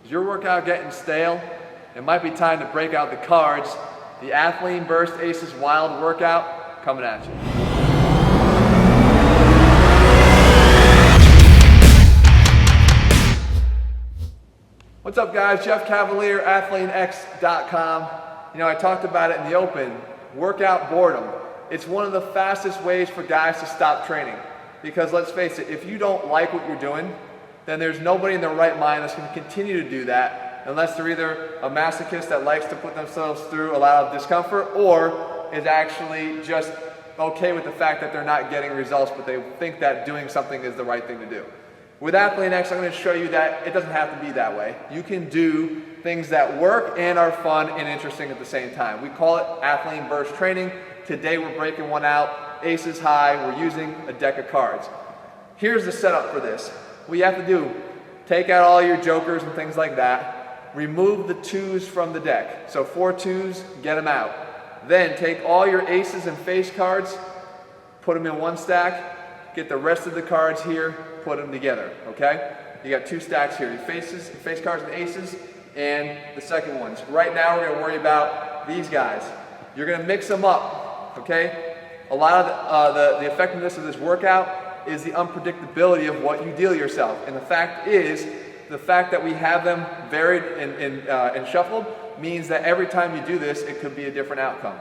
Is your workout getting stale? It might be time to break out the cards. The Athlean Burst Aces Wild workout coming at you. What's up guys, Jeff Cavalier, ATHLEAN-X.com. You know, I talked about it in the open, workout boredom. It's one of the fastest ways for guys to stop training. Because let's face it, if you don't like what you're doing, then there's nobody in their right mind that's going to continue to do that unless they're either a masochist that likes to put themselves through a lot of discomfort or is actually just okay with the fact that they're not getting results, but they think that doing something is the right thing to do. With ATHLEAN-X, I'm going to show you that it doesn't have to be that way. You can do things that work and are fun and interesting at the same time. We call it Athlean Burst Training. Today we're breaking one out, aces high. We're using a deck of cards. Here's the setup for this. What you have to do, take out all your jokers and things like that. Remove the twos from the deck. So 4 twos, get them out. Then take all your aces and face cards, put them in one stack, get the rest of the cards here, put them together, okay? You got 2 stacks here, your face cards and aces, and the second ones. Right now we're gonna worry about these guys. You're gonna mix them up, okay? A lot of the effectiveness of this workout is the unpredictability of what you deal yourself. And the fact is, the fact that we have them varied and shuffled means that every time you do this, it could be a different outcome.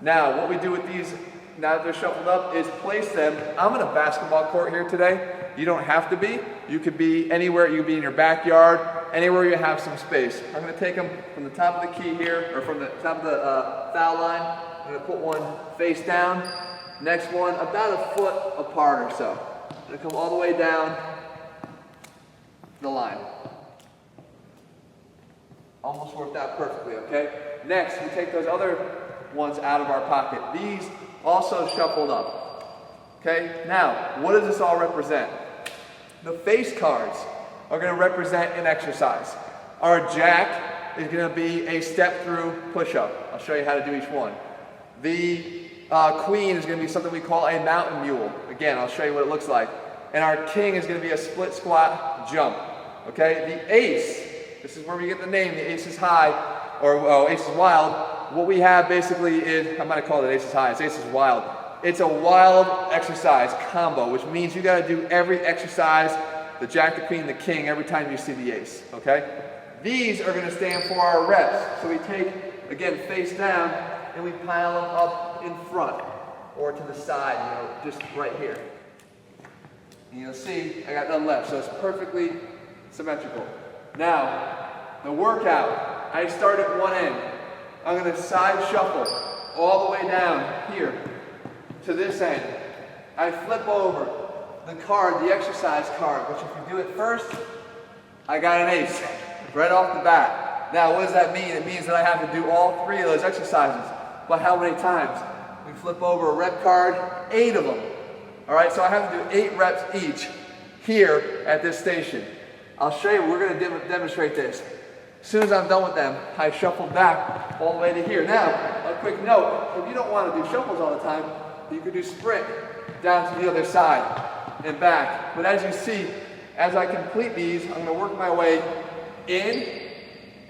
Now, what we do with these, now that they're shuffled up, is place them. I'm in a basketball court here today. You don't have to be. You could be anywhere. You could be in your backyard, anywhere you have some space. I'm going to take them from the top of the key here, or from the top of the foul line. I'm going to put one face down. Next one about a foot apart or so. I'm going to come all the way down the line. Almost worked out perfectly, okay? Next, we take those other ones out of our pocket. These also shuffled up. Okay? Now, what does this all represent? The face cards are going to represent an exercise. Our jack is going to be a step through push-up. I'll show you how to do each one. The queen is going to be something we call a mountain mule. Again, I'll show you what it looks like. And our king is going to be a split squat jump. Okay? The ace, this is where we get the name, the aces high, or aces wild. What we have basically is, I'm going to call it aces high, it's aces wild. It's a wild exercise combo, which means you got to do every exercise, the jack, the queen, the king, every time you see the ace. Okay? These are going to stand for our reps. So we take, again, face down, and we pile them up in front or to the side, you know, just right here. And you'll see I got none left, so it's perfectly symmetrical. Now, the workout, I start at one end. I'm going to side shuffle all the way down here to this end. I flip over the card, the exercise card, which if you do it first, I got an ace right off the bat. Now, what does that mean? It means that I have to do all 3 of those exercises. But how many times? We flip over a rep card, 8 of them. All right, so I have to do 8 reps each here at this station. I'll show you, we're going to demonstrate this. As soon as I'm done with them, I shuffle back all the way to here. Now, a quick note, if you don't want to do shuffles all the time, you could do sprint down to the other side and back. But as you see, as I complete these, I'm going to work my way in,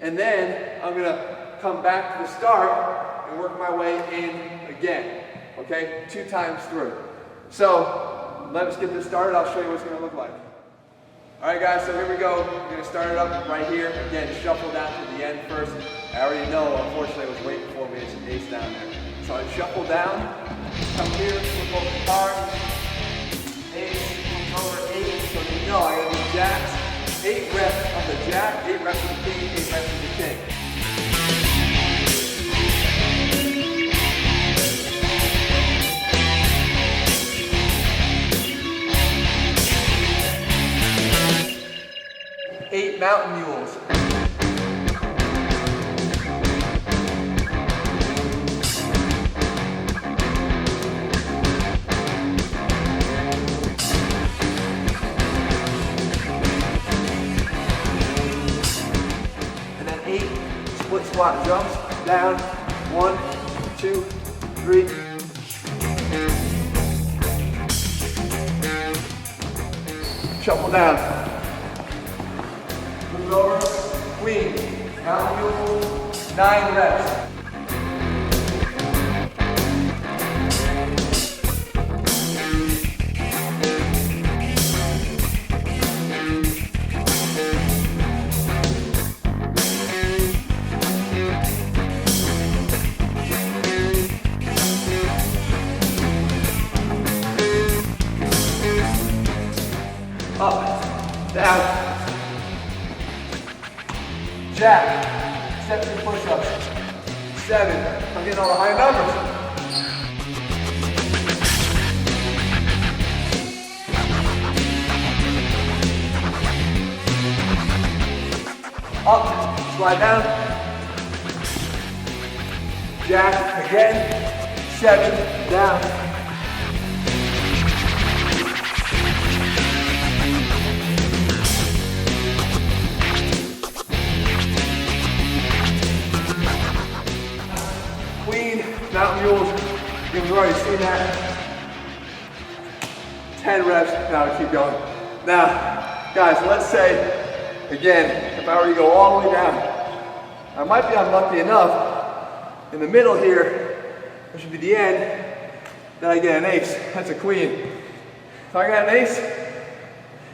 and then I'm going to come back to the start and work my way in again, okay? 2 times through. So, let's get this started. I'll show you what it's going to look like. All right, guys, so here we go. We're going to start it up right here. Again, shuffle down to the end first. I already know, unfortunately, it was waiting for me. It's an ace down there. So I shuffle down, come here, flip over the card, ace, flip over 8. So you know I got to do jacks, 8 reps of the jack, 8 reps of the queen, 8 reps of the king. Eight mountain mules. And then 8 split squat jumps down. 1, 2, 3. Shuffle down. Move it over. Queen, mountain mule, 9 reps. Up, down, jack, step 2 push-ups, 7, I'm getting all the high numbers. Up, slide down, jack, again, 7, down. Mountain mules, you've already seen that. 10 reps, now to keep going. Now, guys, let's say, again, if I were to go all the way down, I might be unlucky enough, in the middle here, which would be the end, then I get an ace. That's a queen. If I got an ace,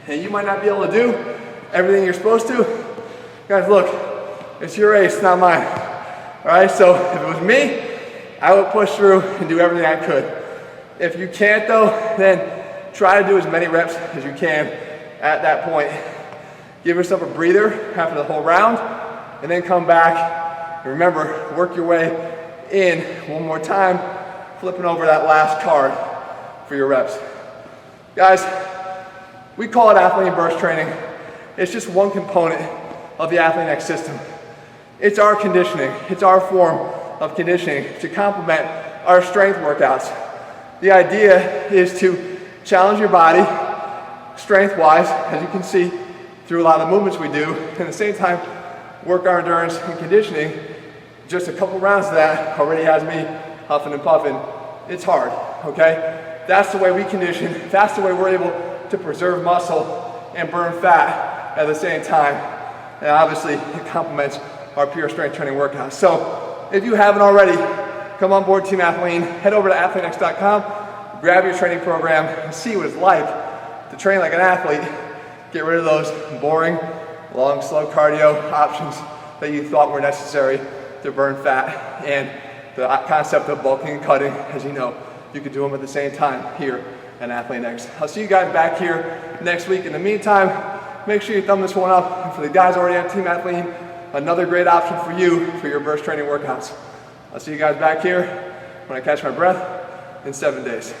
and you might not be able to do everything you're supposed to, guys, look, it's your ace, not mine. All right, so if it was me, I would push through and do everything I could. If you can't though, then try to do as many reps as you can at that point. Give yourself a breather after the whole round, and then come back. Remember, work your way in one more time, flipping over that last card for your reps. Guys, we call it ATHLEAN burst training. It's just one component of the ATHLEAN-X system. It's our conditioning. It's our form of conditioning to complement our strength workouts. The idea is to challenge your body strength-wise, as you can see through a lot of the movements we do, and at the same time work our endurance and conditioning. Just a couple rounds of that already has me huffing and puffing. It's hard, okay? That's the way we condition. That's the way we're able to preserve muscle and burn fat at the same time. And obviously it complements our pure strength training workouts. So if you haven't already, come on board Team Athlean, head over to ATHLEAN-X.com, grab your training program, and see what it's like to train like an athlete. Get rid of those boring, long, slow cardio options that you thought were necessary to burn fat, and the concept of bulking and cutting, as you know, you can do them at the same time here at ATHLEAN-X. I'll see you guys back here next week. In the meantime, make sure you thumb this one up, and for the guys already on Team Athlean, another great option for you for your burst training workouts. I'll see you guys back here when I catch my breath in 7 days.